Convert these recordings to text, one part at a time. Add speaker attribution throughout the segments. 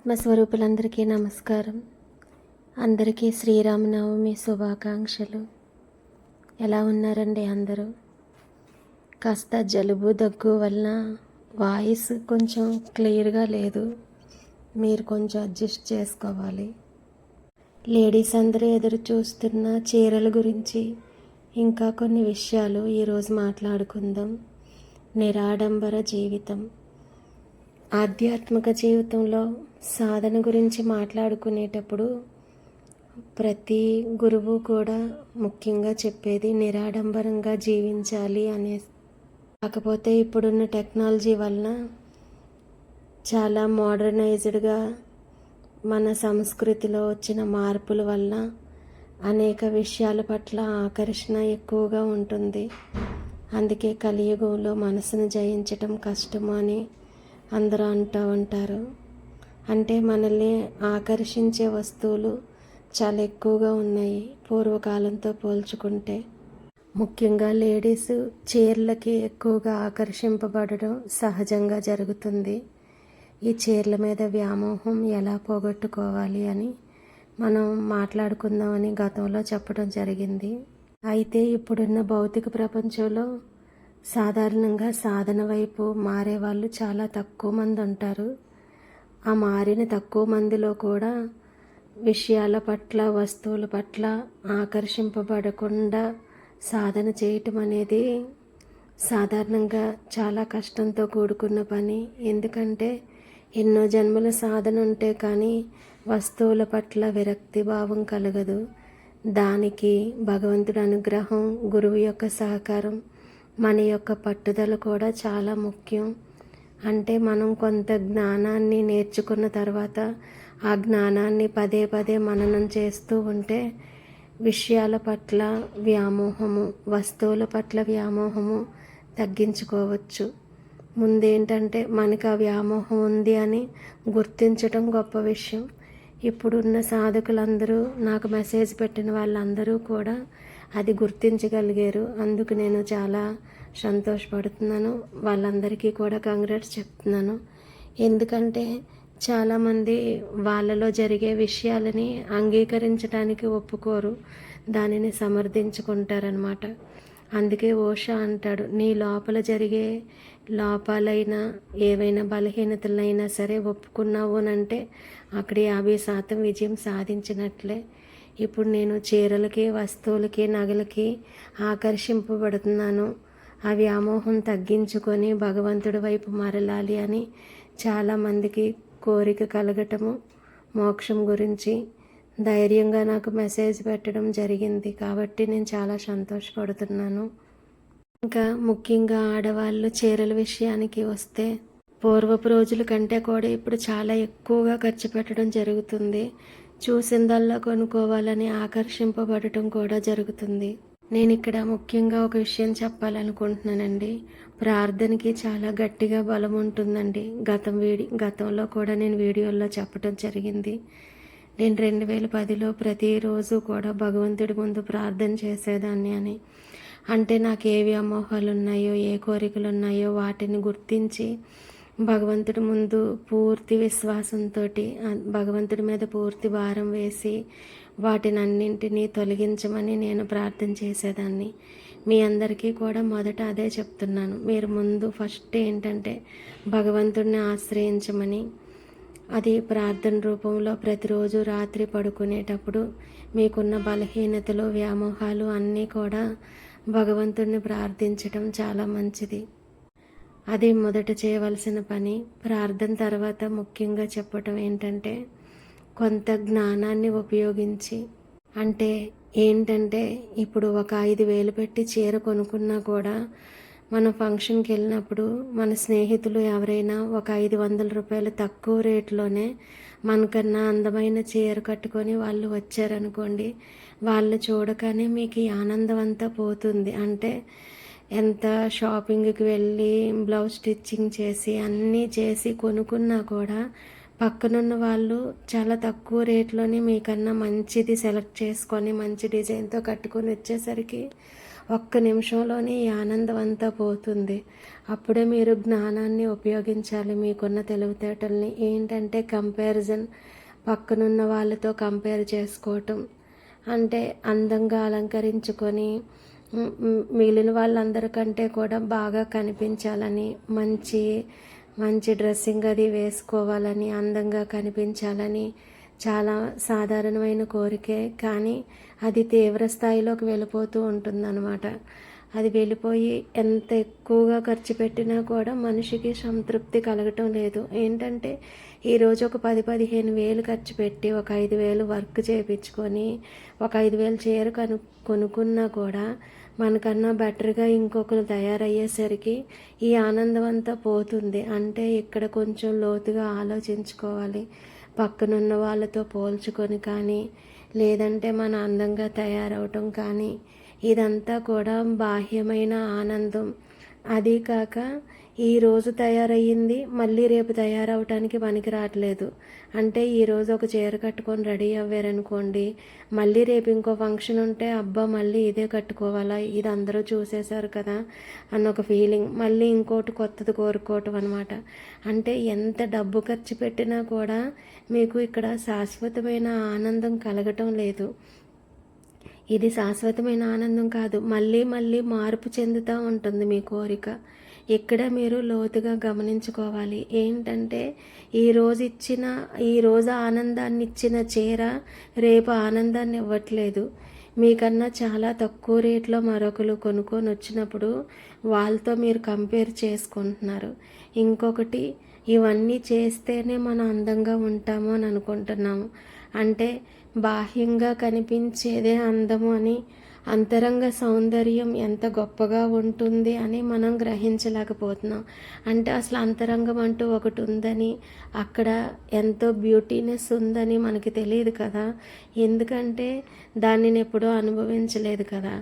Speaker 1: ఆత్మస్వరూపులందరికీ నమస్కారం. అందరికీ శ్రీరామనవమి శుభాకాంక్షలు. ఎలా ఉన్నారండి అందరూ? కాస్త జలుబు దగ్గు వలన వాయిస్ కొంచెం క్లియర్గా లేదు. మీరు కొంచెం అడ్జస్ట్ చేసుకోవాలి. లేడీస్ అందరూ ఎదురు చూస్తున్న చీరల గురించి ఇంకా కొన్ని విషయాలు ఈరోజు మాట్లాడుకుందాం. నిరాడంబర జీవితం. ఆధ్యాత్మిక జీవితంలో సాధన గురించి మాట్లాడుకునేటప్పుడు ప్రతి గురువు కూడా ముఖ్యంగా చెప్పేది నిరాడంబరంగా జీవించాలి అనే. కాకపోతే ఇప్పుడున్న టెక్నాలజీ వలన చాలా మోడర్నైజ్డ్గా మన సంస్కృతిలో వచ్చిన మార్పుల వల్ల అనేక విషయాల పట్ల ఆకర్షణ ఎక్కువగా ఉంటుంది. అందుకే కలియుగంలో మనసును జయించటం కష్టము అని అందరూ అంటూ ఉంటారు. అంటే మనల్ని ఆకర్షించే వస్తువులు చాలా ఎక్కువగా ఉన్నాయి పూర్వకాలంతో పోల్చుకుంటే. ముఖ్యంగా లేడీస్ చీరలకి ఎక్కువగా ఆకర్షింపబడడం సహజంగా జరుగుతుంది. ఈ చీరల మీద వ్యామోహం ఎలా పోగొట్టుకోవాలి అని మనం మాట్లాడుకుందామని గతంలో చెప్పడం జరిగింది. అయితే ఇప్పుడున్న భౌతిక ప్రపంచంలో సాధారణంగా సాధన వైపు మారే వాళ్ళు చాలా తక్కువ మంది ఉంటారు. ఆ మారిన తక్కువ మందిలో కూడా విషయాల పట్ల వస్తువుల పట్ల ఆకర్షింపబడకుండా సాధన చేయటం అనేది సాధారణంగా చాలా కష్టంతో కూడుకున్న పని. ఎందుకంటే ఎన్నో జన్మల సాధన ఉంటే కానీ వస్తువుల పట్ల విరక్తి భావం కలగదు. దానికి భగవంతుడి అనుగ్రహం, గురువు యొక్క సహకారం, మన యొక్క పట్టుదల కూడా చాలా ముఖ్యం. అంటే మనం కొంత జ్ఞానాన్ని నేర్చుకున్న తర్వాత ఆ జ్ఞానాన్ని పదే పదే మననం చేస్తూ ఉంటే విషయాల పట్ల వ్యామోహము, వస్తువుల పట్ల వ్యామోహము తగ్గించుకోవచ్చు. ముందేంటంటే మనకు ఆ వ్యామోహం ఉంది అని గుర్తించటం గొప్ప విషయం. ఇప్పుడున్న సాధకులందరూ, నాకు మెసేజ్ పెట్టిన వాళ్ళందరూ కూడా అది గుర్తించగలిగారు. అందుకు నేను చాలా సంతోషపడుతున్నాను. వాళ్ళందరికీ కూడా కంగ్రాట్స్ చెప్తున్నాను. ఎందుకంటే చాలామంది వాళ్ళలో జరిగే విషయాలని అంగీకరించడానికి ఒప్పుకోరు, దానిని సమర్థించుకుంటారనమాట. అందుకే ఓషా అంటాడు, నీ లోపల జరిగే లోపాలైనా ఏవైనా బలహీనతలైనా సరే ఒప్పుకున్నావు అంటే అక్కడ 50% విజయం సాధించినట్లే. ఇప్పుడు నేను చీరలకి, వస్తువులకి, నగలకి ఆకర్షింపబడుతున్నాను. ఆ వ్యామోహం తగ్గించుకొని భగవంతుడి వైపు మరలాలి అని చాలామందికి కోరిక కలగటము, మోక్షం గురించి ధైర్యంగా నాకు మెసేజ్ పెట్టడం జరిగింది. కాబట్టి నేను చాలా సంతోషపడుతున్నాను. ఇంకా ముఖ్యంగా ఆడవాళ్ళు చీరల విషయానికి వస్తే పూర్వపు రోజుల కంటే కూడా ఇప్పుడు చాలా ఎక్కువగా ఖర్చు పెట్టడం జరుగుతుంది. చూసిందల్లా కొనుక్కోవాలని ఆకర్షింపబడటం కూడా జరుగుతుంది. నేను ఇక్కడ ముఖ్యంగా ఒక విషయం చెప్పాలనుకుంటున్నానండి. ప్రార్థనకి చాలా గట్టిగా బలం ఉంటుందండి. గతంలో కూడా నేను వీడియోల్లో చెప్పడం జరిగింది. నేను 2010లో ప్రతిరోజు కూడా భగవంతుడి ముందు ప్రార్థన చేసేదాన్ని అని. అంటే నాకు ఏ వ్యామోహాలు ఉన్నాయో, ఏ కోరికలు ఉన్నాయో వాటిని గుర్తించి భగవంతుడి ముందు పూర్తి విశ్వాసంతో భగవంతుడి మీద పూర్తి భారం వేసి వాటిని అన్నింటినీ తొలగించమని నేను ప్రార్థన చేసేదాన్ని. మీ అందరికీ కూడా మొదట అదే చెప్తున్నాను. మీరు ముందు ఫస్ట్ ఏంటంటే భగవంతుడిని ఆశ్రయించమని. అది ప్రార్థన రూపంలో ప్రతిరోజు రాత్రి పడుకునేటప్పుడు మీకున్న బలహీనతలు, వ్యామోహాలు అన్నీ కూడా భగవంతుడిని ప్రార్థించడం చాలా మంచిది. అది మొదట చేయవలసిన పని. ప్రార్థన తర్వాత ముఖ్యంగా చెప్పటం ఏంటంటే కొంత జ్ఞానాన్ని ఉపయోగించి, అంటే ఏంటంటే ఇప్పుడు ఒక 5,000 పెట్టి చీర కొనుక్కున్నా కూడా మనం ఫంక్షన్కి వెళ్ళినప్పుడు మన స్నేహితులు ఎవరైనా ఒక 500 రూపాయలు తక్కువ రేట్లోనే మనకన్నా అందమైన చీర కట్టుకొని వాళ్ళు వచ్చారనుకోండి, వాళ్ళు చూడగానే మీకు ఈ ఆనందం అంతా పోతుంది. అంటే ఎంత షాపింగ్కి వెళ్ళి బ్లౌజ్ స్టిచ్చింగ్ చేసి అన్నీ చేసి కొనుక్కున్నా కూడా పక్కనున్న వాళ్ళు చాలా తక్కువ రేట్లోనే మీకన్నా మంచిది సెలెక్ట్ చేసుకొని మంచి డిజైన్తో కట్టుకొని వచ్చేసరికి ఒక్క నిమిషంలోనే ఈ ఆనందం అంతా పోతుంది. అప్పుడే మీరు జ్ఞానాన్ని ఉపయోగించాలి, మీకున్న తెలివితేటల్ని. ఏంటంటే కంపారిజన్, పక్కనున్న వాళ్ళతో కంపేర్ చేసుకోవటం, అంటే అందంగా అలంకరించుకొని మిగిలిన వాళ్ళందరికంటే కూడా బాగా కనిపించాలని, మంచి మంచి డ్రెస్సింగ్ అది వేసుకోవాలని, అందంగా కనిపించాలని చాలా సాధారణమైన కోరికే. కానీ అది తీవ్ర స్థాయిలోకి వెళ్ళిపోతూ ఉంటుందన్నమాట. అది వెళ్ళిపోయి ఎంత ఎక్కువగా ఖర్చు పెట్టినా కూడా మనిషికి సంతృప్తి కలగటం లేదు. ఏంటంటే ఈరోజు ఒక 10-15 వేలు ఖర్చు పెట్టి ఒక 5,000 వర్క్ చేయించుకొని ఒక 5,000 చీర కొనుక్కున్నా కూడా మనకన్నా బెటర్గా ఇంకొకరు తయారయ్యేసరికి ఈ ఆనందం అంతా పోతుంది. అంటే ఇక్కడ కొంచెం లోతుగా ఆలోచించుకోవాలి. పక్కనున్న వాళ్ళతో పోల్చుకొని కానీ, లేదంటే మన అందంగా తయారవటం కానీ, ఇదంతా కూడా బాహ్యమైన ఆనందం. అది కాక ఈరోజు తయారయ్యింది మళ్ళీ రేపు తయారవటానికి పనికి రావట్లేదు. అంటే ఈరోజు ఒక చీర కట్టుకొని రెడీ అవ్వారనుకోండి, మళ్ళీ రేపు ఇంకో ఫంక్షన్ ఉంటే అబ్బా మళ్ళీ ఇదే కట్టుకోవాలా, ఇది అందరూ చూసేశారు కదా అన్న ఒక ఫీలింగ్, మళ్ళీ ఇంకోటి కొత్తది కోరుకోవటం అనమాట. అంటే ఎంత డబ్బు ఖర్చు పెట్టినా కూడా మీకు ఇక్కడ శాశ్వతమైన ఆనందం కలగటం లేదు. ఇది శాశ్వతమైన ఆనందం కాదు, మళ్ళీ మళ్ళీ మార్పు చెందుతూ ఉంటుంది మీ కోరిక. ఇక్కడ మీరు లోతుగా గమనించుకోవాలి. ఏంటంటే ఈరోజు ఆనందాన్ని ఇచ్చిన చీర రేపు ఆనందాన్ని ఇవ్వట్లేదు. మీకన్నా చాలా తక్కువ రేట్లో మరొకరు కొనుక్కొని వచ్చినప్పుడు వాళ్ళతో మీరు కంపేర్ చేసుకుంటున్నారు. ఇంకొకటి, ఇవన్నీ చేస్తేనే మనం అందంగా ఉంటాము అని అనుకుంటున్నాము. అంటే బాహ్యంగా కనిపించేదే అందము అని, అంతరంగ సౌందర్యం ఎంత గొప్పగా ఉంటుంది అని మనం గ్రహించలేకపోతున్నాం. అంటే అసలు అంతరంగం అంటూ ఒకటి ఉందని, అక్కడ ఎంతో బ్యూటీనెస్ ఉందని మనకి తెలియదు కదా. ఎందుకంటే దానిని ఎప్పుడూ అనుభవించలేదు కదా.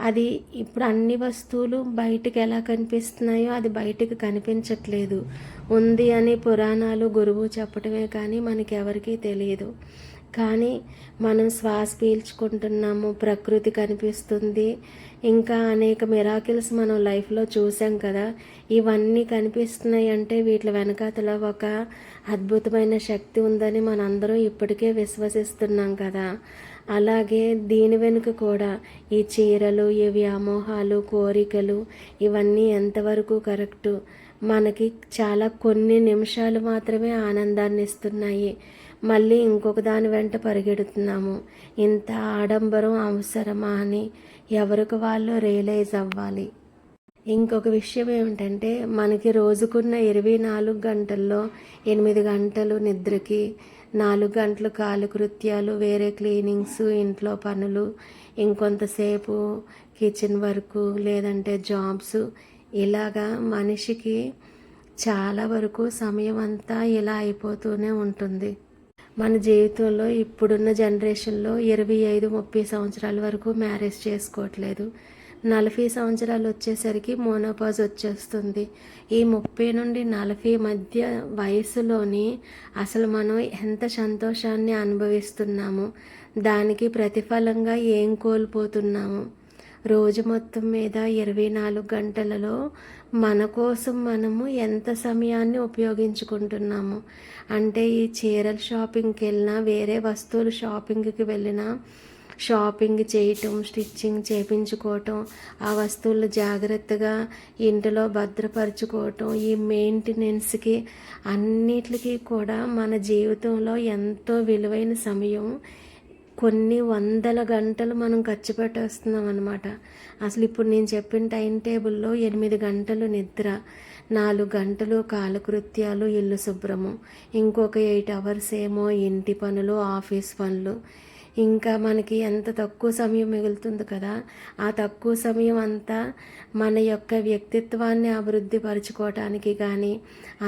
Speaker 1: అది ఇప్పుడు అన్ని వస్తువులు బయటికి ఎలా కనిపిస్తున్నాయో అది బయటికి కనిపించట్లేదు. ఉంది అని పురాణాలు గురువు చెప్పటమే కానీ మనకి ఎవరికీ తెలియదు. కానీ మనం శ్వాస పీల్చుకుంటున్నాము, ప్రకృతి కనిపిస్తుంది, ఇంకా అనేక మిరాకిల్స్ మనం లైఫ్లో చూసాం కదా. ఇవన్నీ కనిపిస్తున్నాయి అంటే వీటి వెనకాతల ఒక అద్భుతమైన శక్తి ఉందని మనందరం ఇప్పటికే విశ్వసిస్తున్నాం కదా. అలాగే దీని వెనుక కూడా ఈ చీరలు, ఈ వ్యామోహాలు, కోరికలు, ఇవన్నీ ఎంతవరకు కరెక్టు? మనకి చాలా కొన్ని నిమిషాలు మాత్రమే ఆనందాన్ని ఇస్తున్నాయి, మళ్ళీ ఇంకొక దాని వెంట పరిగెడుతున్నాము. ఇంత ఆడంబరం అవసరమా అని ఎవరికి వాళ్ళు రియలైజ్ అవ్వాలి. ఇంకొక విషయం ఏమిటంటే, మనకి రోజుకున్న 24 గంటల్లో 8 గంటలు నిద్రకి, 4 గంటలు కాలకృత్యాలు, వేరే క్లీనింగ్స్, ఇంట్లో పనులు, ఇంకొంతసేపు కిచెన్ వర్కు, లేదంటే జాబ్స్, ఇలాగా మనిషికి చాలా వరకు సమయం అంతా ఇలా అయిపోతూనే ఉంటుంది. మన జీవితంలో ఇప్పుడున్న జనరేషన్లో 25-30 సంవత్సరాల వరకు మ్యారేజ్ చేసుకోవట్లేదు. 40 సంవత్సరాలు వచ్చేసరికి మోనోపాజ్ వచ్చేస్తుంది. ఈ 30 నుండి 40 మధ్య వయసులోని అసలు మనం ఎంత సంతోషాన్ని అనుభవిస్తున్నాము, దానికి ప్రతిఫలంగా ఏం కోల్పోతున్నాము? రోజు మొత్తం మీద 24 గంటలలో మన కోసం మనము ఎంత సమయాన్ని ఉపయోగించుకుంటున్నాము? అంటే ఈ చీరల షాపింగ్కి వెళ్ళినా, వేరే వస్తువులు షాపింగ్కి వెళ్ళినా, షాపింగ్ చేయటం, స్టిచ్చింగ్ చేయించుకోవటం, ఆ వస్తువులు జాగ్రత్తగా ఇంటిలో భద్రపరచుకోవటం, ఈ మెయింటెనెన్స్కి అన్నిటికీ కూడా మన జీవితంలో ఎంతో విలువైన సమయం, కొన్ని వందల గంటలు మనం ఖర్చు పెట్టేస్తున్నాం అన్నమాట. అసలు ఇప్పుడు నేను చెప్పిన టైం టేబుల్లో 8 గంటలు నిద్ర, 4 గంటలు కాలకృత్యాలు, ఇల్లు శుభ్రము, ఇంకొక 8 అవర్స్ ఏమో ఇంటి పనులు, ఆఫీస్ పనులు, ఇంకా మనకి ఎంత తక్కువ సమయం మిగులుతుంది కదా. ఆ తక్కువ సమయం అంతా మన యొక్క వ్యక్తిత్వాన్ని అభివృద్ధి పరచుకోవటానికి కానీ,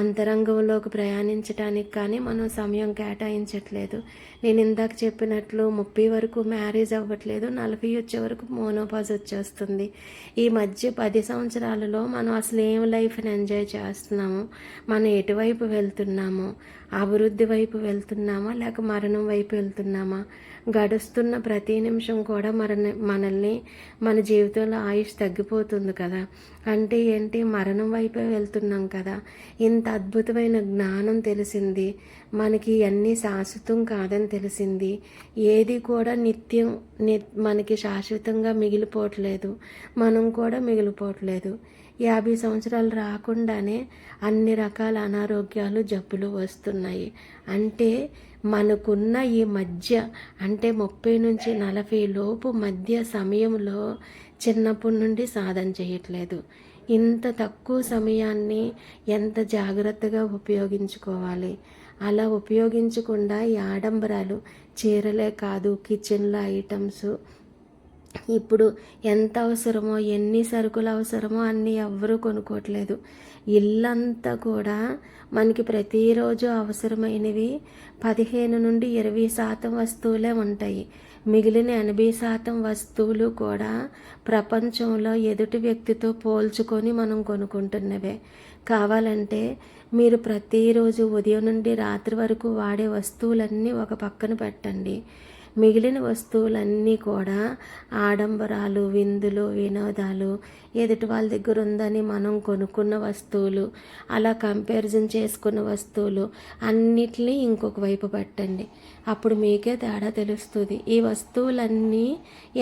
Speaker 1: అంతరంగంలోకి ప్రయాణించడానికి కానీ మనం సమయం కేటాయించట్లేదు. నేను ఇందాక చెప్పినట్లు 30 వరకు మ్యారేజ్ అవ్వట్లేదు, 40 వచ్చే వరకు మోనోపాజ్ వచ్చేస్తుంది. ఈ మధ్య 10 సంవత్సరాలలో మనం అసలు ఏం లైఫ్ని ఎంజాయ్ చేస్తున్నాము? మనం ఎటువైపు వెళ్తున్నాము? అభివృద్ధి వైపు వెళ్తున్నామా లేక మరణం వైపు వెళ్తున్నామా? గడుస్తున్న ప్రతి నిమిషం కూడా మనల్ని మన జీవితంలో ఆయుష్ తగ్గిపోతుంది కదా. అంటే ఏంటి, మరణం వైపే వెళ్తున్నాం కదా. ఇంత అద్భుతమైన జ్ఞానం తెలిసింది మనకి, అన్నీ శాశ్వతం కాదని తెలిసింది. ఏది కూడా నిత్యం మనకి శాశ్వతంగా మిగిలిపోవట్లేదు, మనం కూడా మిగిలిపోవట్లేదు. 50 సంవత్సరాలు రాకుండానే అన్ని రకాల అనారోగ్యాలు, జబ్బులు వస్తున్నాయి. అంటే మనకున్న ఈ మధ్య, అంటే 30 నుంచి 40 లోపు మధ్య సమయంలో చిన్నప్పటి నుండి సాధన చేయట్లేదు. ఇంత తక్కువ సమయాన్ని ఎంత జాగ్రత్తగా ఉపయోగించుకోవాలి. అలా ఉపయోగించకుండా ఈ ఆడంబరాలు, చీరలే కాదు, కిచెన్లో ఐటమ్స్, ఇప్పుడు ఎంత అవసరమో, ఎన్ని సరుకులు అవసరమో అన్నీ ఎవ్వరూ కొనుక్కోవట్లేదు. ఇల్లంతా కూడా మనకి ప్రతిరోజు అవసరమైనవి 15 నుండి 20% వస్తువులే ఉంటాయి. మిగిలిన 80% వస్తువులు కూడా ప్రపంచంలో ఎదుటి వ్యక్తితో పోల్చుకొని మనం కొనుక్కుంటున్నవే. కావాలంటే మీరు ప్రతిరోజు ఉదయం నుండి రాత్రి వరకు వాడే వస్తువులన్నీ ఒక పక్కన పెట్టండి. మిగిలిన వస్తువులన్నీ కూడా ఆడంబరాలు, విందులు, వినోదాలు, ఎదుటి వాళ్ళ దగ్గర ఉందని మనం కొనుక్కున్న వస్తువులు, అలా కంపారిజన్ చేసుకున్న వస్తువులు అన్నిటినీ ఇంకొక వైపు పెట్టండి. అప్పుడు మీకే తేడా తెలుస్తుంది. ఈ వస్తువులన్నీ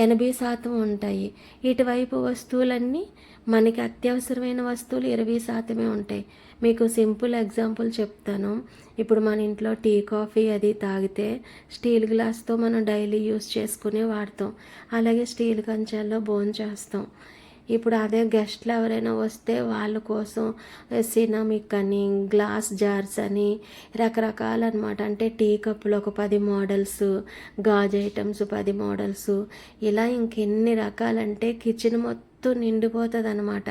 Speaker 1: 80% ఉంటాయి, ఇటువైపు వస్తువులన్నీ మనకి అత్యవసరమైన వస్తువులు 20% ఉంటాయి. మీకు సింపుల్ ఎగ్జాంపుల్ చెప్తాను. ఇప్పుడు మన ఇంట్లో టీ, కాఫీ అది తాగితే స్టీల్ గ్లాస్తో మనం డైలీ యూస్ చేసుకునే వాడతాం. అలాగే స్టీల్ కంచాల్లో భోంచేస్తాం. ఇప్పుడు అదే గెస్ట్లు ఎవరైనా వస్తే వాళ్ళ కోసం సిరామిక్ అని, గ్లాస్ జార్స్ అని రకరకాలన్నమాట. అంటే టీ కప్పులు ఒక 10 మోడల్స్, గాజు ఐటమ్స్ 10 మోడల్స్, ఇలా ఇంకెన్ని రకాలంటే కిచెన్ మొత్తం నిండిపోతుంది అనమాట.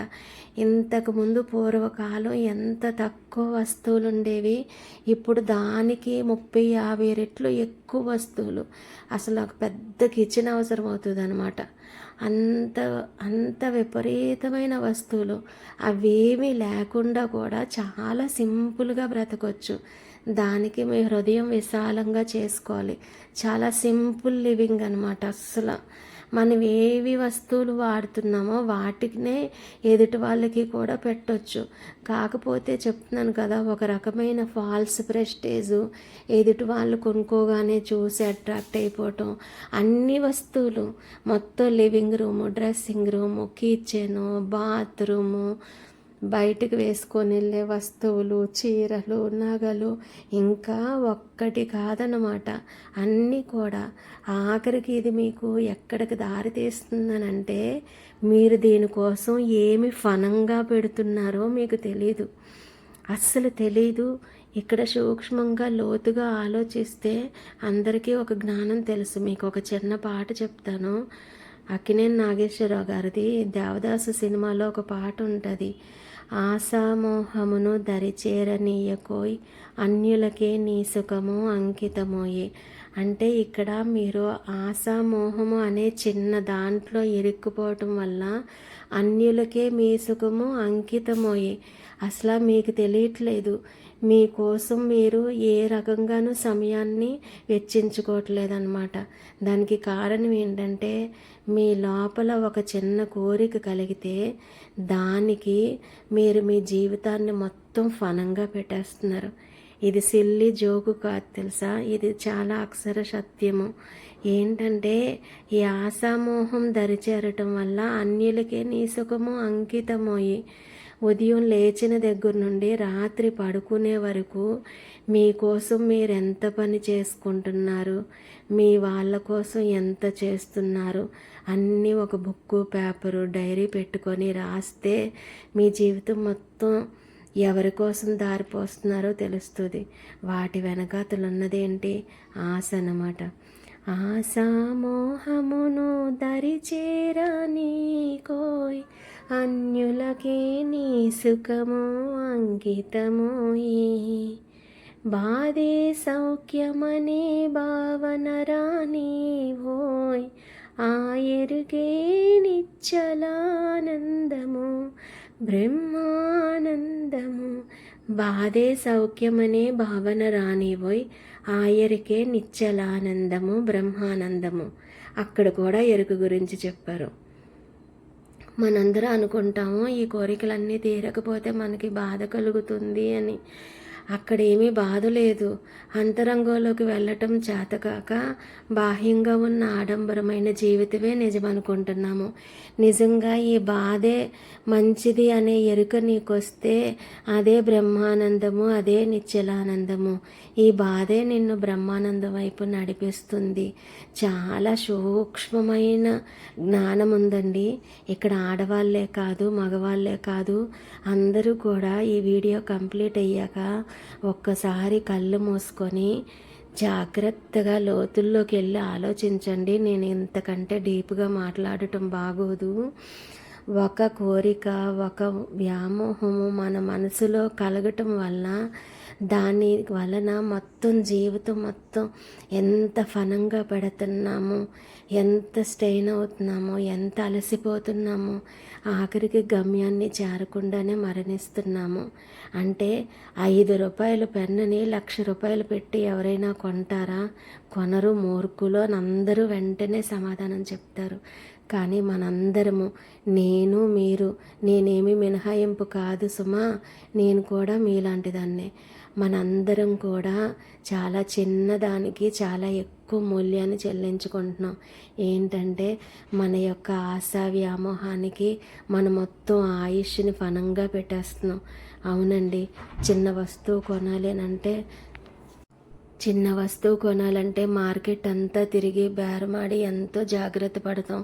Speaker 1: ఇంతకుముందు పూర్వకాలం ఎంత తక్కువ వస్తువులు ఉండేవి, ఇప్పుడు దానికి 30-50 రెట్లు ఎక్కువ వస్తువులు. అసలు ఒక పెద్ద కిచెన్ అవసరం అవుతుంది అనమాట. అంత అంత విపరీతమైన వస్తువులు. అవేమీ లేకుండా కూడా చాలా సింపుల్గా బ్రతకొచ్చు. దానికి మీ హృదయం విశాలంగా చేసుకోవాలి. చాలా సింపుల్ లివింగ్ అనమాట. అస్సలు మనం ఏవి వస్తువులు వాడుతున్నామో వాటినే ఎదుటి వాళ్ళకి కూడా పెట్టొచ్చు. కాకపోతే చెప్తున్నాను కదా, ఒక రకమైన ఫాల్స్ ప్రెస్టేజు, ఎదుటి వాళ్ళు కొనుక్కోగానే చూసి అట్రాక్ట్ అయిపోవటం. అన్ని వస్తువులు మొత్తం living room, dressing room, kitchen, bathroom, బయటకు వేసుకొని వెళ్ళే వస్తువులు, చీరలు, నగలు, ఇంకా ఒక్కటి కాదన్నమాట, అన్నీ కూడా. ఆఖరికి ఇది మీకు ఎక్కడికి దారి తీస్తుందనంటే, మీరు దీనికోసం ఏమి ఫనంగా పెడుతున్నారో మీకు తెలీదు, అస్సలు తెలీదు. ఇక్కడ సూక్ష్మంగా లోతుగా ఆలోచిస్తే అందరికీ ఒక జ్ఞానం తెలుసు. మీకు ఒక చిన్న పాట చెప్తాను. అక్కినేని నాగేశ్వరరావు గారిది దేవదాసు సినిమాలో ఒక పాట ఉంటుంది. ఆశామోహమును దరిచేరనీయకోయ్, అన్యులకే నీ సుఖము అంకితమోయే. అంటే ఇక్కడ మీరు ఆశామోహము అనే చిన్న దాంట్లో ఇరుక్కుపోవటం వల్ల అన్యులకే మీ సుఖము అంకితమోయే. అసలు మీకు తెలియట్లేదు, మీకోసం మీరు ఏ రకంగానూ సమయాన్ని వెచ్చించుకోవట్లేదన్నమాట. దానికి కారణం ఏంటంటే, మీ లోపల ఒక చిన్న కోరిక కలిగితే దానికి మీరు మీ జీవితాన్ని మొత్తం ఫనంగా పెట్టేస్తున్నారు. ఇది సిల్లి జోకు కాదు తెలుసా, ఇది చాలా అక్షర సత్యము. ఏంటంటే, ఈ ఆశామోహం దరిచేరటం వల్ల అన్యులకే నీ సుఖము అంకితమోయి. ఉదయం లేచిన దగ్గర నుండి రాత్రి పడుకునే వరకు మీకోసం మీరు ఎంత పని చేసుకుంటున్నారు, మీ వాళ్ళ కోసం ఎంత చేస్తున్నారు అన్నీ ఒక బుక్కు, పేపరు, డైరీ పెట్టుకొని రాస్తే మీ జీవితం మొత్తం ఎవరి కోసం దారిపోస్తున్నారో తెలుస్తుంది. వాటి వెనకాతలున్నదేంటి? ఆశ అన్నమాట. ఆశామోహమును దరిచేరనీకోయ్, అన్యులకే నీ సుఖము అంకితమోయే. బాధే సౌఖ్యమనే భావన రానివోయ్, ఆ ఎరుగే నిచ్చలానందము బ్రహ్మానందము. బాధే సౌఖ్యమనే భావన రానివోయ్, ఆయరికే నిశ్చలానందము బ్రహ్మానందము. అక్కడ కూడా ఎరుక గురించి చెప్పారు. మనందరం అనుకుంటాము ఈ కోరికలన్నీ తీరకపోతే మనకి బాధ కలుగుతుంది అని. అక్కడేమీ బాధ లేదు. అంతరంగంలోకి వెళ్ళటం చేతకాక బాహ్యంగా ఉన్న ఆడంబరమైన జీవితమే నిజమనుకుంటున్నాము. నిజంగా ఈ బాధే మంచిది అనే ఎరుక నీకొస్తే అదే బ్రహ్మానందము, అదే నిశ్చలానందము. ఈ బాధే నిన్ను బ్రహ్మానందం వైపు నడిపిస్తుంది. చాలా సూక్ష్మమైన జ్ఞానం ఉందండి. ఇక్కడ ఆడవాళ్ళే కాదు, మగవాళ్ళే కాదు, అందరూ కూడా ఈ వీడియో కంప్లీట్ అయ్యాక ఒక్కసారి కళ్ళు మూసుకొని జాగ్రత్తగా లోతుల్లోకి వెళ్ళి ఆలోచించండి. నేను ఇంతకంటే డీప్గా మాట్లాడటం బాగోదు. ఒక కోరిక, ఒక వ్యామోహము మన మనసులో కలగటం వలన దాని వలన మొత్తం జీవితం మొత్తం ఎంత ఫనంగా పెడుతున్నామో, ఎంత స్ట్రెయిన్ అవుతున్నామో, ఎంత అలసిపోతున్నామో, ఆఖరికి గమ్యాన్ని చేరకుండానే మరణిస్తున్నాము. అంటే 5 రూపాయల పెన్నుని 1,00,000 రూపాయలు పెట్టి ఎవరైనా కొంటారా? కొనరు. మూర్ఖులు అని అందరూ వెంటనే సమాధానం చెప్తారు. కానీ మనందరము, నేను మీరు, నేనేమి మినహాయింపు కాదు సుమా, నేను కూడా మీలాంటి దాన్నే. మనందరం కూడా చాలా చిన్నదానికి చాలా ఎక్కువ మూల్యాన్ని చెల్లించుకుంటున్నాం. ఏంటంటే మన యొక్క ఆశ వ్యామోహానికి మన మొత్తం ఆయుష్ని ఫనంగా పెట్టేస్తున్నాం. అవునండి, చిన్న వస్తువు కొనాలంటే మార్కెట్ అంతా తిరిగి బేరమాడి ఎంతో జాగ్రత్త పడతాం.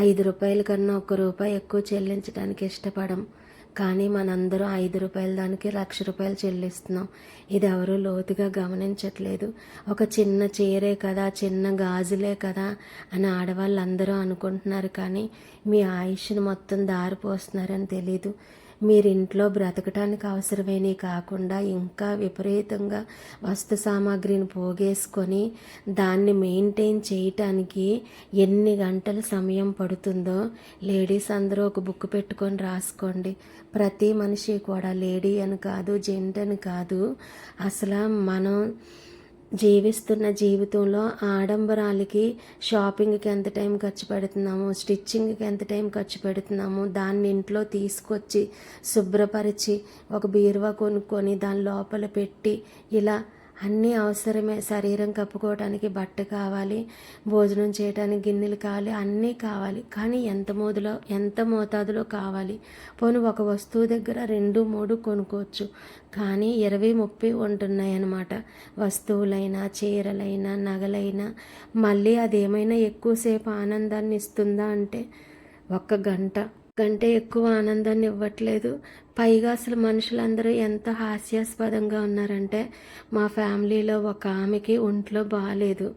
Speaker 1: 5 రూపాయల కన్నా 1 రూపాయి ఎక్కువ చెల్లించడానికి ఇష్టపడం. కానీ మనందరం 5 రూపాయల దానికి 1,00,000 రూపాయలు చెల్లిస్తున్నాం. ఇది ఎవరూ లోతుగా గమనించట్లేదు. ఒక చిన్న చీరే కదా, చిన్న గాజులే కదా అని ఆడవాళ్ళందరూ అనుకుంటున్నారు. కానీ మీ ఆయుష్ను మొత్తం దారిపోస్తున్నారని తెలీదు. మీరింట్లో బ్రతకటానికి అవసరమైనవి కాకుండా ఇంకా విపరీతంగా వస్తు సామాగ్రిని పోగేసుకొని దాన్ని మెయింటైన్ చేయటానికి ఎన్ని గంటల సమయం పడుతుందో లేడీస్ అందరూ ఒక బుక్ పెట్టుకొని రాసుకోండి. ప్రతి మనిషి కూడా, లేడీ అని కాదు, జెంట్ అని కాదు, అసలు మనం జీవిస్తున్న జీవితంలో ఆడంబరాలకి షాపింగ్కి ఎంత టైం ఖర్చు పెడుతున్నాము, స్టిచ్చింగ్కి ఎంత టైం ఖర్చు పెడుతున్నాము, దాన్ని ఇంట్లో తీసుకొచ్చి శుభ్రపరిచి ఒక బీరువా కొనుక్కొని దాని లోపల పెట్టి ఇలా అన్నీ అవసరమే. శరీరం కప్పుకోవడానికి బట్ట కావాలి, భోజనం చేయడానికి గిన్నెలు కావాలి, అన్నీ కావాలి. కానీ ఎంత మోతాదులో కావాలి. పోనీ ఒక వస్తువు దగ్గర 2, 3 కొనుక్కోవచ్చు. కానీ 20, 30 ఉంటున్నాయి అన్నమాట. వస్తువులైనా, చీరలైనా, నగలైనా. మళ్ళీ అదేమైనా ఎక్కువసేపు ఆనందాన్ని ఇస్తుందా అంటే 1 గంట కంటే ఎక్కువ ఆనందాన్ని ఇవ్వట్లేదు. పైగా అసలు మనుషులందరూ ఎంత హాస్యాస్పదంగా ఉన్నారంటే, మా ఫ్యామిలీలో ఒక ఆమెకి ఒంట్లో బాగాలేదు.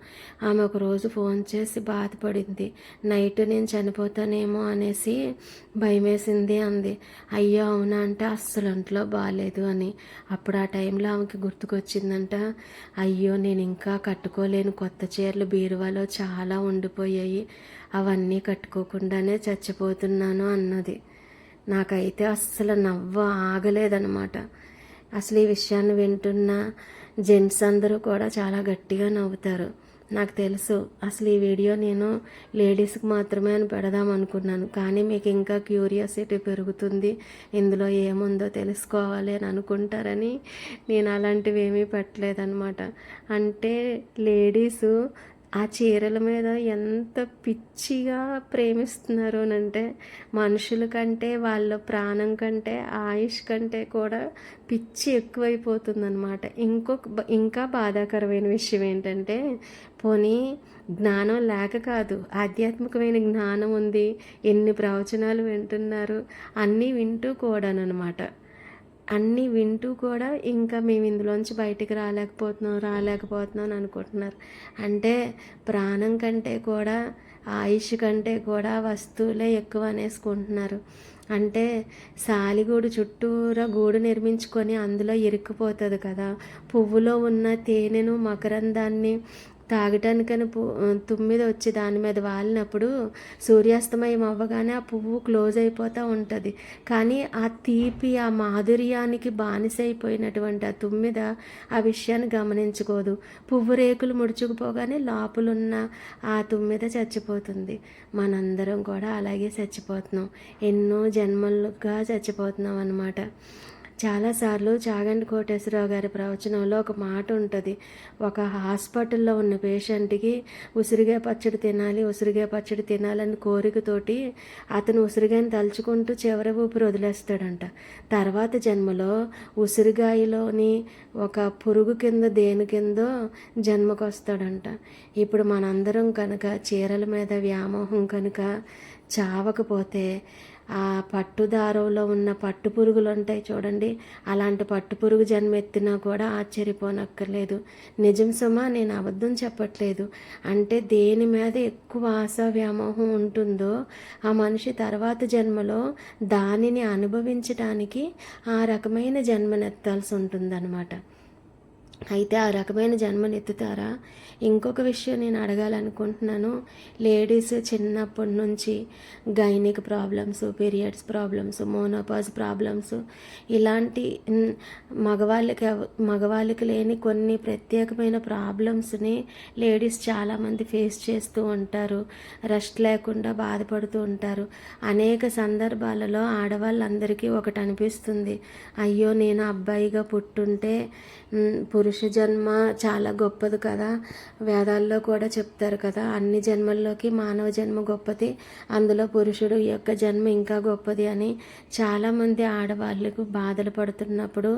Speaker 1: ఆమె ఒకరోజు ఫోన్ చేసి బాధపడింది. నైట్ నేను చనిపోతానేమో అనేసి భయమేసింది అంది. అయ్యో అవునా అంటే అస్సలు ఒంట్లో బాగాలేదు అని. అప్పుడు ఆ టైంలో ఆమెకి గుర్తుకొచ్చిందంట, అయ్యో నేను ఇంకా కట్టుకోలేని కొత్త చీరలు బీరువాలో చాలా ఉండిపోయాయి, అవన్నీ కట్టుకోకుండానే చచ్చిపోతున్నాను అన్నది. నాకైతే అస్సలు నవ్వు ఆగలేదన్నమాట. అసలు ఈ విషయాన్ని వింటున్న జెంట్స్ అందరూ కూడా చాలా గట్టిగా నవ్వుతారు. నాకు తెలుసు. అసలు ఈ వీడియో నేను లేడీస్కి మాత్రమే అని పెడదాం అనుకున్నాను. కానీ మీకు ఇంకా క్యూరియాసిటీ పెరుగుతుంది, ఇందులో ఏముందో తెలుసుకోవాలి అని అనుకుంటారని నేను అలాంటివి ఏమీ పెట్టలేదన్నమాట. అంటే లేడీసు ఆ చీరల మీద ఎంత పిచ్చిగా ప్రేమిస్తున్నారు అంటే, మనుషుల కంటే, వాళ్ళ ప్రాణం కంటే, ఆయుష్ కంటే కూడా పిచ్చి ఎక్కువైపోతుందన్నమాట. ఇంకా బాధాకరమైన విషయం ఏంటంటే, పోనీ జ్ఞానం లేక కాదు, ఆధ్యాత్మికమైన జ్ఞానం ఉంది, ఎన్ని ప్రవచనాలు వింటున్నారు, అన్నీ వింటూ కూడానమాట. అన్నీ వింటూ కూడా ఇంకా మేము ఇందులోంచి బయటికి రాలేకపోతున్నాం అని అనుకుంటున్నారు. అంటే ప్రాణం కంటే కూడా, ఆయుష్ కంటే కూడా వస్తువులే ఎక్కువ అనేసుకుంటున్నారు. అంటే సాలిగూడు చుట్టూరా గూడు నిర్మించుకొని అందులో ఇరుక్కుపోతుంది కదా. పువ్వులో ఉన్న తేనెను, మకరందాన్ని తాగటానికని తుమ్మిద వచ్చి దాని మీద వాలినప్పుడు సూర్యాస్తమయం అవ్వగానే ఆ పువ్వు క్లోజ్ అయిపోతూ ఉంటుంది. కానీ ఆ తీపి, ఆ మాధుర్యానికి బానిసైపోయినటువంటి ఆ తుమ్మిద ఆ విషయాన్ని గమనించుకోదు. పువ్వు రేకులు ముడుచుకుపోగానే లోపలున్న ఆ తుమ్మిద చచ్చిపోతుంది. మనందరం కూడా అలాగే చచ్చిపోతున్నాం. ఎన్నో జన్మలుగా చచ్చిపోతున్నాం అన్నమాట. చాలాసార్లు చాగంటి కోటేశ్వరరావు గారి ప్రవచనంలో ఒక మాట ఉంటుంది. ఒక హాస్పిటల్లో ఉన్న పేషెంట్కి ఉసిరికాయ పచ్చడి తినాలి, ఉసిరికాయ పచ్చడి తినాలని కోరికతోటి అతను ఉసిరికాయని తలుచుకుంటూ చివరి ఊపిరి వదిలేస్తాడంట. తర్వాత జన్మలో ఉసిరికాయలోని ఒక పురుగు కింద దేని కిందో జన్మకొస్తాడంట. ఇప్పుడు మనందరం కనుక చీరల మీద వ్యామోహం కనుక చావకపోతే ఆ పట్టుదారంలో ఉన్న పట్టు పురుగులు ఉంటాయి చూడండి, అలాంటి పట్టు పురుగు జన్మెత్తినా కూడా ఆశ్చర్యపోనక్కర్లేదు. నిజం సుమా, నేను అబద్ధం చెప్పట్లేదు. అంటే దేని మీద ఎక్కువ ఆశ వ్యామోహం ఉంటుందో ఆ మనిషి తర్వాత జన్మలో దానిని అనుభవించడానికి ఆ రకమైన జన్మనెత్తాల్సి ఉంటుందన్నమాట. అయితే ఆ రకమైన జన్మనెత్తుతారా? ఇంకొక విషయం నేను అడగాలనుకుంటున్నాను. లేడీస్ చిన్నప్పటి నుంచి gynaec problems, periods problems, menopause problems ఇలాంటి మగవాళ్ళకి లేని కొన్ని ప్రత్యేకమైన ప్రాబ్లమ్స్ని లేడీస్ చాలామంది ఫేస్ చేస్తూ ఉంటారు. రెస్ట్ లేకుండా బాధపడుతూ ఉంటారు. అనేక సందర్భాలలో ఆడవాళ్ళందరికీ ఒకటి అనిపిస్తుంది, అయ్యో నేను అబ్బాయిగా పుట్టుంటే పురుష జన్మ చాలా గొప్పది కదా, వేదాల్లో కూడా చెప్తారు కదా, అన్ని జన్మల్లోకి మానవ జన్మ గొప్పది, అందులో పురుషుడు యొక్క జన్మ ఇంకా గొప్పది అని. చాలామంది ఆడవాళ్ళకు బాధలు పడుతున్నప్పుడు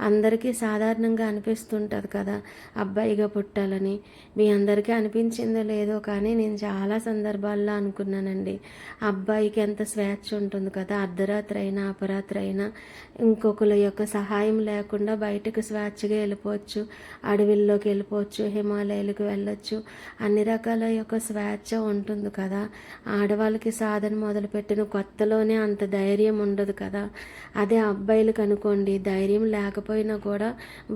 Speaker 1: అందరికీ సాధారణంగా అనిపిస్తుంటుంది కదా అబ్బాయిగా పుట్టాలని. మీ అందరికీ అనిపించిందో లేదో కానీ నేను చాలా సందర్భాల్లో అనుకున్నానండి, అబ్బాయికి ఎంత స్వేచ్ఛ ఉంటుంది కదా, అర్ధరాత్రి అయినా అపరాత్రి అయినా ఇంకొకరి యొక్క సహాయం లేకుండా బయటకు స్వేచ్ఛగా వెళ్ళిపోవచ్చు, అడవిల్లోకి వెళ్ళిపోవచ్చు, హిమాలయాలకు వెళ్ళొచ్చు, అన్ని రకాల యొక్క స్వేచ్ఛ ఉంటుంది కదా. ఆడవాళ్ళకి సాధన మొదలుపెట్టిన కొత్తలోనే అంత ధైర్యం ఉండదు కదా. అదే అబ్బాయిలకు అనుకోండి, ధైర్యం లేకపోయినా కూడా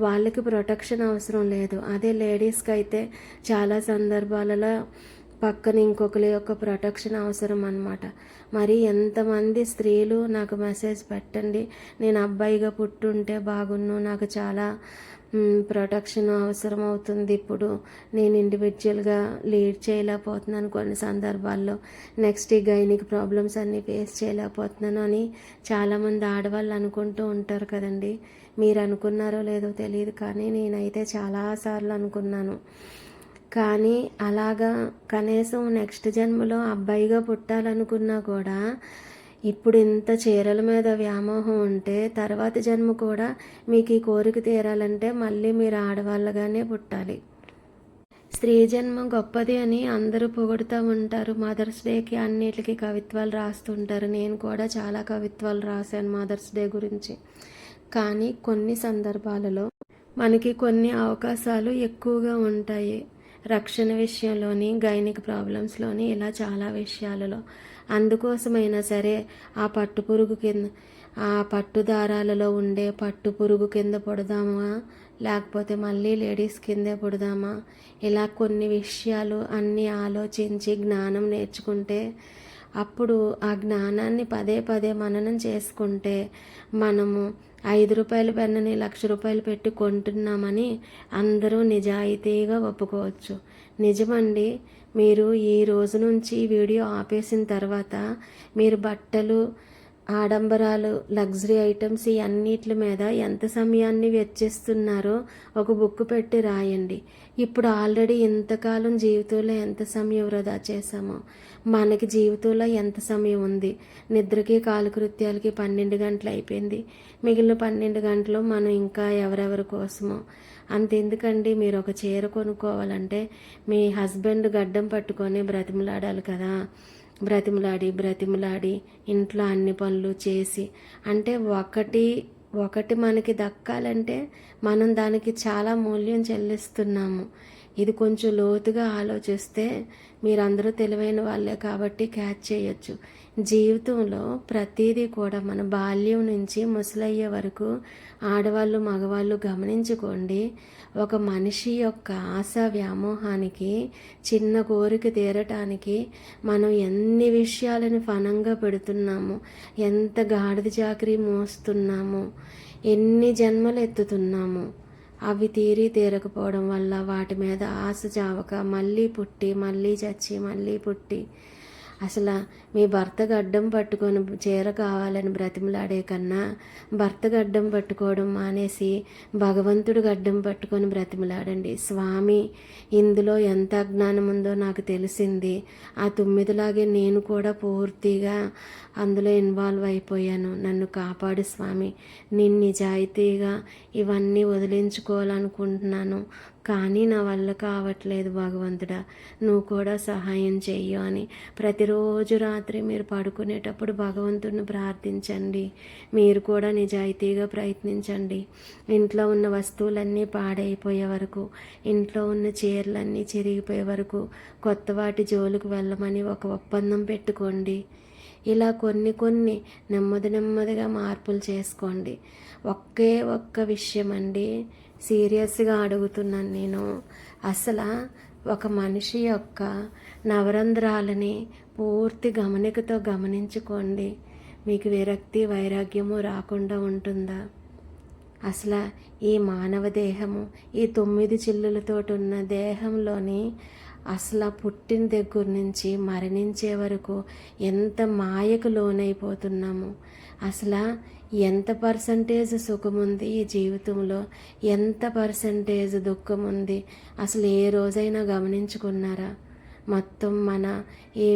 Speaker 1: వాళ్ళకి ప్రొటెక్షన్ అవసరం లేదు. అదే లేడీస్కి అయితే చాలా సందర్భాలలో పక్కన ఇంకొకరి యొక్క ప్రొటెక్షన్ అవసరం అన్నమాట. మరి ఎంతమంది స్త్రీలు నాకు మెసేజ్ పెట్టండి, నేను అబ్బాయిగా పుట్టుంటే బాగున్ను, నాకు చాలా ప్రొటెక్షన్ అవసరం అవుతుంది, ఇప్పుడు నేను ఇండివిజువల్గా లీడ్ చేయలేకపోతున్నాను కొన్ని సందర్భాల్లో, నెక్స్ట్ ఈ గైనిక్ ప్రాబ్లమ్స్ అన్నీ ఫేస్ చేయలేకపోతున్నాను అని చాలామంది ఆడవాళ్ళు అనుకుంటూ ఉంటారు కదండి. మీరు అనుకున్నారో లేదో తెలియదు, కానీ నేనైతే చాలాసార్లు అనుకున్నాను. కానీ అలాగా కనీసం నెక్స్ట్ జన్మలో అబ్బాయిగా పుట్టాలనుకున్నా కూడా ఇప్పుడు ఇంత చీరల మీద వ్యామోహం ఉంటే తర్వాత జన్మ కూడా మీకు ఈ కోరిక తీరాలంటే మళ్ళీ మీరు ఆడవాళ్ళగానే పుట్టాలి. స్త్రీ జన్మ గొప్పది అని అందరూ పొగుడుతూ ఉంటారు. మదర్స్ డేకి అన్నిటికీ కవిత్వాలు రాస్తుంటారు. నేను కూడా చాలా కవిత్వాలు రాశాను మదర్స్ డే గురించి. కానీ కొన్ని సందర్భాలలో మనకి కొన్ని అవకాశాలు ఎక్కువగా ఉంటాయి. రక్షణ విషయంలోని, గైనిక్ ప్రాబ్లమ్స్లోని, ఇలా చాలా విషయాలలో. అందుకోసమైనా సరే ఆ పట్టు పురుగు కింద, ఆ పట్టు దారాలలో ఉండే పట్టు పురుగు కింద పుడదామా, లేకపోతే మళ్ళీ లేడీస్ కిందే పుడదామా, ఇలా కొన్ని విషయాలు అన్నీ ఆలోచించి జ్ఞానం నేర్చుకుంటే, అప్పుడు ఆ జ్ఞానాన్ని పదే పదే మననం చేసుకుంటే మనము 5 రూపాయల పెన్నుని 1,00,000 రూపాయలు పెట్టి కొంటున్నామని అందరూ నిజాయితీగా ఒప్పుకోవచ్చు. నిజమండి. మీరు ఈ రోజు నుంచి వీడియో ఆపేసిన తర్వాత మీరు బట్టలు, ఆడంబరాలు, లగ్జరీ ఐటమ్స్ ఈ అన్నిటి మీద ఎంత సమయాన్ని వెచ్చిస్తున్నారో ఒక బుక్ పెట్టి రాయండి. ఇప్పుడు ఆల్రెడీ ఇంతకాలం జీవితంలో ఎంత సమయం వృధా చేశామో, మనకి జీవితంలో ఎంత సమయం ఉంది. నిద్రకి, కాలకృత్యాలకి 12 గంటలు అయిపోయింది. మిగిలిన 12 గంటలు మనం ఇంకా ఎవరెవరి కోసమో. అంతెందుకండి, మీరు ఒక చీర కొనుక్కోవాలంటే మీ హస్బెండ్ గడ్డం పట్టుకొని బ్రతిమలాడాలి కదా. బ్రతిమలాడి ఇంట్లో అన్ని పనులు చేసి, అంటే ఒకటి మనకి దక్కాలంటే మనం దానికి చాలా మూల్యం చెల్లిస్తున్నాము. ఇది కొంచెం లోతుగా ఆలోచిస్తే మీరందరూ తెలివైన వాళ్ళే కాబట్టి క్యాచ్ చేయొచ్చు. జీవితంలో ప్రతిదీ కూడా మన బాల్యం నుంచి ముసలయ్యే వరకు ఆడవాళ్ళు మగవాళ్ళు గమనించుకోండి. ఒక మనిషి యొక్క ఆశా వ్యామోహానికి, చిన్న కోరిక తీరటానికి మనం ఎన్ని విషయాలను ఫనంగా పెడుతున్నాము, ఎంత గాడిద చాకరీ మోస్తున్నాము, ఎన్ని జన్మలు ఎత్తుతున్నాము. అవి తీరకపోవడం వల్ల వాటి మీద ఆశ చావక మళ్ళీ పుట్టి మళ్ళీ చచ్చి మళ్ళీ పుట్టి అసలు మీ భర్తకు అడ్డం పట్టుకొని చీర కావాలని బ్రతిమలాడే కన్నా భర్తకు అడ్డం పట్టుకోవడం మానేసి భగవంతుడికి అడ్డం పట్టుకొని బ్రతిమలాడండి. స్వామి, ఇందులో ఎంత అజ్ఞానం ఉందో నాకు తెలిసింది. ఆ 9లాగే నేను కూడా పూర్తిగా అందులో ఇన్వాల్వ్ అయిపోయాను. నన్ను కాపాడు స్వామి. నేను నిజాయితీగా ఇవన్నీ వదిలించుకోవాలనుకుంటున్నాను, కానీ నా వల్ల కావట్లేదు భగవంతుడా, నువ్వు కూడా సహాయం చెయ్యు అని ప్రతిరోజు రాత్రి మీరు పడుకునేటప్పుడు భగవంతుడిని ప్రార్థించండి. మీరు కూడా నిజాయితీగా ప్రయత్నించండి. ఇంట్లో ఉన్న వస్తువులన్నీ పాడైపోయే వరకు, ఇంట్లో ఉన్న చీరలన్నీ చిరిగిపోయే వరకు కొత్త వాటి జోలికి వెళ్ళమని ఒక ఒప్పందం పెట్టుకోండి. ఇలా కొన్ని నెమ్మదిగా మార్పులు చేసుకోండి. ఒక్క విషయం అండి, సీరియస్గా అడుగుతున్నాను నేను. అసలు ఒక మనిషి యొక్క నవరంధ్రాలని పూర్తి గమనికతో గమనించుకోండి. మీకు విరక్తి వైరాగ్యము రాకుండా ఉంటుందా? అసలు ఈ మానవ దేహము, ఈ 9 చిల్లులతో ఉన్న దేహంలోని అసలు పుట్టిన దగ్గర నుంచి మరణించే వరకు ఎంత మాయకు లోనైపోతున్నాము. అసలు ఎంత పర్సంటేజ్ సుఖం ఉంది ఈ జీవితంలో, ఎంత పర్సంటేజ్ దుఃఖం ఉంది, అసలు ఏ రోజైనా గమనించుకున్నారా? మొత్తం మన ఈ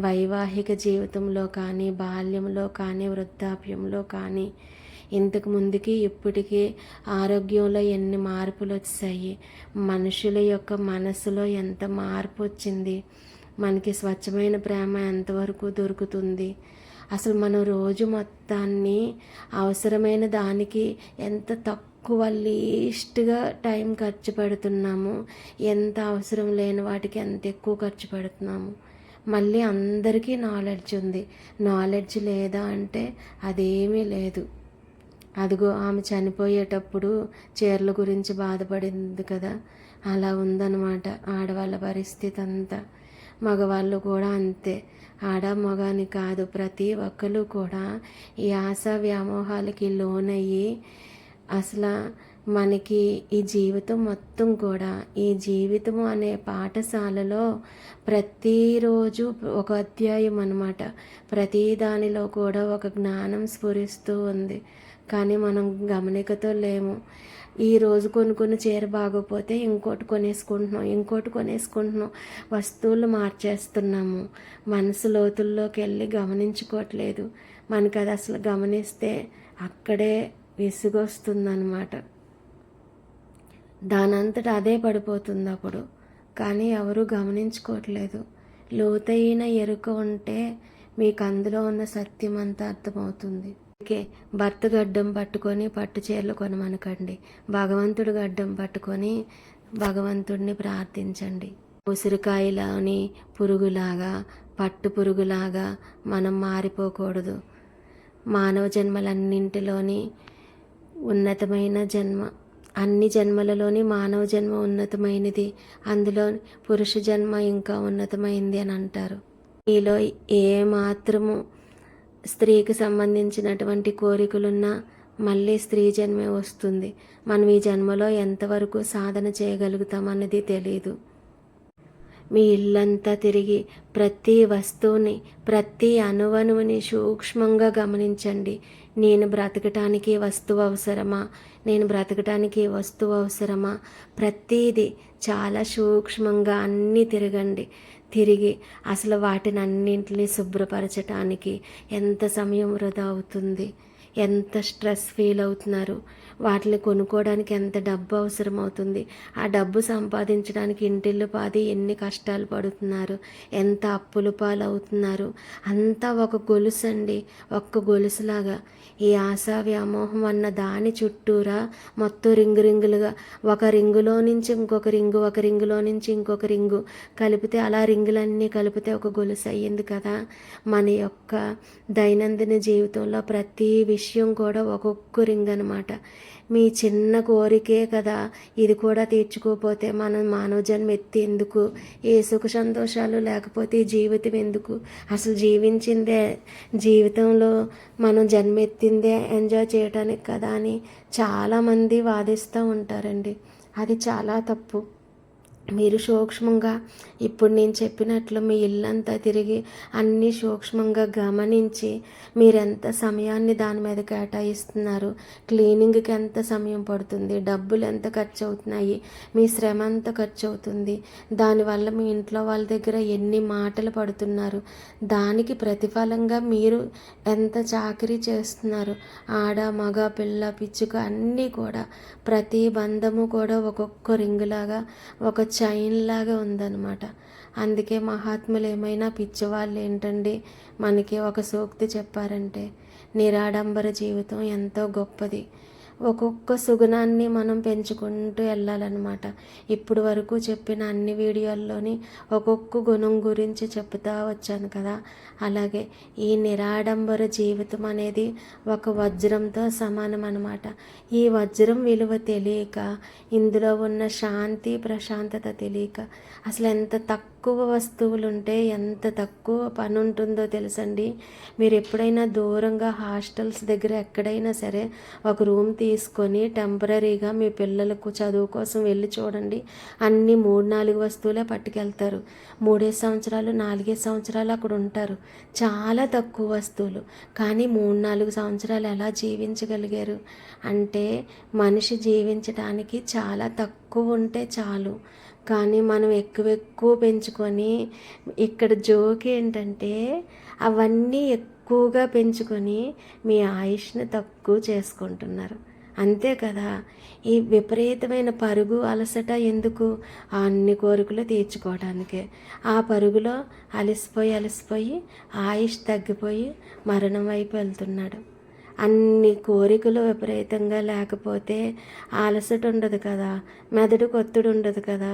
Speaker 1: వైవాహిక జీవితంలో కానీ, బాల్యంలో కానీ, వృద్ధాప్యంలో కానీ, ఇంతకు ముందుకి ఇప్పటికీ ఆరోగ్యంలో ఎన్ని మార్పులు వచ్చాయి, మనుషుల యొక్క మనసులో ఎంత మార్పు వచ్చింది, మనకి స్వచ్ఛమైన ప్రేమ ఎంతవరకు దొరుకుతుంది, అసలు మనం రోజు మొత్తాన్ని అవసరమైన దానికి ఎంత తక్కువ లీస్ట్గా టైం ఖర్చు పెడుతున్నాము, ఎంత అవసరం లేని వాటికి ఎంత ఎక్కువ ఖర్చు పెడుతున్నాము. మళ్ళీ అందరికీ నాలెడ్జ్ ఉంది, నాలెడ్జ్ లేదా అంటే అదేమీ లేదు. అదిగో ఆమె చనిపోయేటప్పుడు చీరల గురించి బాధపడింది కదా, అలా ఉందన్నమాట ఆడవాళ్ళ పరిస్థితి అంతా. మగవాళ్ళు కూడా అంతే. ఆడ మగాని కాదు, ప్రతి ఒక్కరు కూడా ఈ ఆశా వ్యామోహాలకి లోనయ్యి అసలు మనకి ఈ జీవితం మొత్తం కూడా, ఈ జీవితము అనే పాఠశాలలో ప్రతిరోజు ఒక అధ్యాయం అన్నమాట. ప్రతి దానిలో కూడా ఒక జ్ఞానం స్ఫురిస్తూ ఉంది, కానీ మనం గమనికతో లేము. ఈరోజు కొన్ని చీర బాగోపోతే ఇంకోటి కొనేసుకుంటున్నాం, వస్తువులు మార్చేస్తున్నాము. మనసు లోతుల్లోకి వెళ్ళి గమనించుకోవట్లేదు. మనకి అది అసలు గమనిస్తే అక్కడే విసుగొస్తుందన్నమాట. దానంతట అదే పడిపోతుంది అప్పుడు. కానీ ఎవరూ గమనించుకోవట్లేదు. లోతైన ఎరుక ఉంటే మీకు అందులో ఉన్న సత్యం అంతా అర్థమవుతుంది. అందుకే భర్త గడ్డం పట్టుకొని పట్టు చీరలు కొనమనకండి. భగవంతుడు గడ్డం పట్టుకొని భగవంతుడిని ప్రార్థించండి. ఉసిరికాయలోని పురుగులాగా, పట్టు పురుగులాగా మనం మారిపోకూడదు. మానవ జన్మలన్నింటిలోని ఉన్నతమైన జన్మ, అన్ని జన్మలలోని మానవ జన్మ ఉన్నతమైనది, అందులో పురుష జన్మ ఇంకా ఉన్నతమైంది అని అంటారు. మీలో ఏ మాత్రము స్త్రీకి సంబంధించినటువంటి కోరికలున్నా మళ్ళీ స్త్రీ జన్మే వస్తుంది. మనం ఈ జన్మలో ఎంతవరకు సాధన చేయగలుగుతామన్నది తెలీదు. మీ ఇల్లంతా తిరిగి ప్రతి వస్తువుని, ప్రతి అణువణువుని సూక్ష్మంగా గమనించండి. నేను బ్రతకటానికి వస్తువు అవసరమా, ప్రతీది చాలా సూక్ష్మంగా అన్నీ తిరిగి అసలు వాటిని అన్నింటినీ శుభ్రపరచటానికి ఎంత సమయం వృధా అవుతుంది. ఎంత స్ట్రెస్ ఫీల్ అవుతున్నారు, వాటిని కొనుక్కోవడానికి ఎంత డబ్బు అవసరం అవుతుంది, ఆ డబ్బు సంపాదించడానికి ఇంటిల్లు పాది ఎన్ని కష్టాలు పడుతున్నారు, ఎంత అప్పుల పాలవుతున్నారు. అంతా ఒక గొలుసు అండి, ఒక్క గొలుసులాగా. ఈ ఆశా వ్యామోహం అన్న దాని చుట్టూరా మొత్తం రింగులుగా, ఒక రింగులో నుంచి ఇంకొక రింగు, ఒక రింగులో నుంచి ఇంకొక రింగు కలిపితే, అలా రింగులన్నీ కలిపితే ఒక గొలుసు అయ్యింది కదా. మన యొక్క దైనందిన జీవితంలో ప్రతి విషయం కూడా ఒక్కొక్క రింగ్ అనమాట. మీ చిన్న కోరికే కదా, ఇది కూడా తీర్చుకోకపోతే మనం మానవ జన్మ ఎత్తి ఎందుకు, ఏ సుఖ సంతోషాలు లేకపోతే ఈ జీవితం ఎందుకు, అసలు జీవించిందే, జీవితంలో మనం జన్మెత్తిందే ఎంజాయ్ చేయడానికి కదా అని చాలామంది వాదిస్తూ ఉంటారండి. అది చాలా తప్పు. మీరు సూక్ష్మంగా ఇప్పుడు నేను చెప్పినట్లు మీ ఇల్లంతా తిరిగి అన్నీ సూక్ష్మంగా గమనించి మీరెంత సమయాన్ని దాని మీద కేటాయిస్తున్నారు, క్లీనింగ్కి ఎంత సమయం పడుతుంది, డబ్బులు ఎంత ఖర్చు అవుతున్నాయి, మీ శ్రమ ఎంత ఖర్చు అవుతుంది, దానివల్ల మీ ఇంట్లో వాళ్ళ దగ్గర ఎన్ని మాటలు పడుతున్నారు, దానికి ప్రతిఫలంగా మీరు ఎంత చాకరీ చేస్తున్నారు. ఆడ మగ పిల్ల పిచ్చుక అన్నీ కూడా, ప్రతి బంధము కూడా ఒక్కొక్క రింగులాగా, ఒక చైన్ లాగా ఉందన్నమాట. అందుకే మహాత్ములు ఏమైనా పిచ్చివాళ్ళు ఏంటండి, మనకి ఒక సూక్తి చెప్పారంటే, నిరాడంబర జీవితం ఎంతో గొప్పది. ఒక్కొక్క సుగుణాన్ని మనం పెంచుకుంటూ వెళ్ళాలన్నమాట. ఇప్పుడు వరకు చెప్పిన అన్ని వీడియోల్లోని ఒక్కొక్క గుణం గురించి చెప్తా వచ్చాను కదా. అలాగే ఈ నిరాడంబర జీవితం అనేది ఒక వజ్రంతో సమానం అన్నమాట. ఈ వజ్రం విలువ తెలియక, ఇందులో ఉన్న శాంతి ప్రశాంతత తెలియక, అసలు ఎంత తక్కువ వస్తువులు ఉంటే ఎంత తక్కువ పని ఉంటుందో తెలుసండి. మీరు ఎప్పుడైనా దూరంగా హాస్టల్స్ దగ్గర ఎక్కడైనా సరే ఒక రూమ్ తీసుకొని టెంపరీగా మీ పిల్లలకు చదువు కోసం వెళ్ళి చూడండి. అన్నీ 3-4 వస్తువులే పట్టుకెళ్తారు. 3 సంవత్సరాలు 4 సంవత్సరాలు అక్కడ ఉంటారు. చాలా తక్కువ వస్తువులు, కానీ 3-4 సంవత్సరాలు ఎలా జీవించగలిగారు అంటే, మనిషి జీవించడానికి చాలా తక్కువ ఉంటే చాలు. కానీ మనం ఎక్కువ పెంచుకొని, ఇక్కడ జోక్ ఏంటంటే అవన్నీ ఎక్కువగా పెంచుకొని మీ ఆయుష్ని తక్కువ చేసుకుంటున్నారు. అంతే కదా. ఈ విపరీతమైన పరుగు అలసట ఎందుకు, అన్ని కోరికలు తీర్చుకోవడానికే. ఆ పరుగులో అలసిపోయి ఆయుష్ తగ్గిపోయి మరణం వైపు వెళ్తున్నాడు. అన్ని కోరికలు విపరీతంగా లేకపోతే అలసట ఉండదు కదా, మెదడుకు ఒత్తిడి ఉండదు కదా,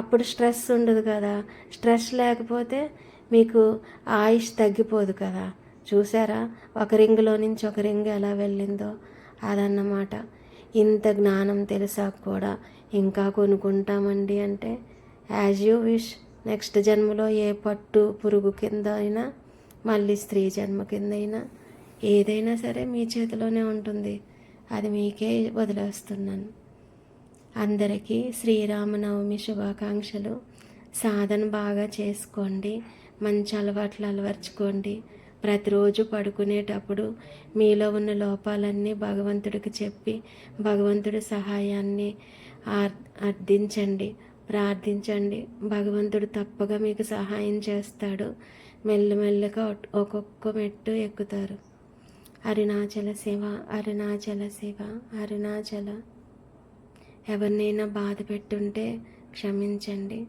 Speaker 1: అప్పుడు స్ట్రెస్ ఉండదు కదా. స్ట్రెస్ లేకపోతే మీకు ఆయుష్ తగ్గిపోదు కదా. చూసారా, ఒక రింగులో నుంచి ఒక రింగు ఎలా వెళ్ళిందో, అదన్నమాట. ఇంత జ్ఞానం తెలిసాక కూడా ఇంకా కొనుక్కుంటామండి అంటే, యాజ్ యూ విష్. నెక్స్ట్ జన్మలో ఏ పట్టు పురుగు కింద అయినా, మళ్ళీ స్త్రీ జన్మ కింద అయినా, ఏదైనా సరే మీ చేతిలోనే ఉంటుంది. అది మీకే వదిలేస్తున్నాను. అందరికీ శ్రీరామనవమి శుభాకాంక్షలు. సాధన బాగా చేసుకోండి, మంచి అలవాట్లు అలవర్చుకోండి. ప్రతిరోజు పడుకునేటప్పుడు మీలో ఉన్న లోపాలన్నీ భగవంతుడికి చెప్పి భగవంతుడి సహాయాన్ని అర్థించండి, ప్రార్థించండి. భగవంతుడు తప్పగా మీకు సహాయం చేస్తాడు. మెల్లమెల్లగా ఒక్కొక్క మెట్టు ఎక్కుతారు. అరుణాచల శివ, అరుణాచల శివ, అరుణాచల. ఎవరినైనా బాధ పెట్టుంటే క్షమించండి.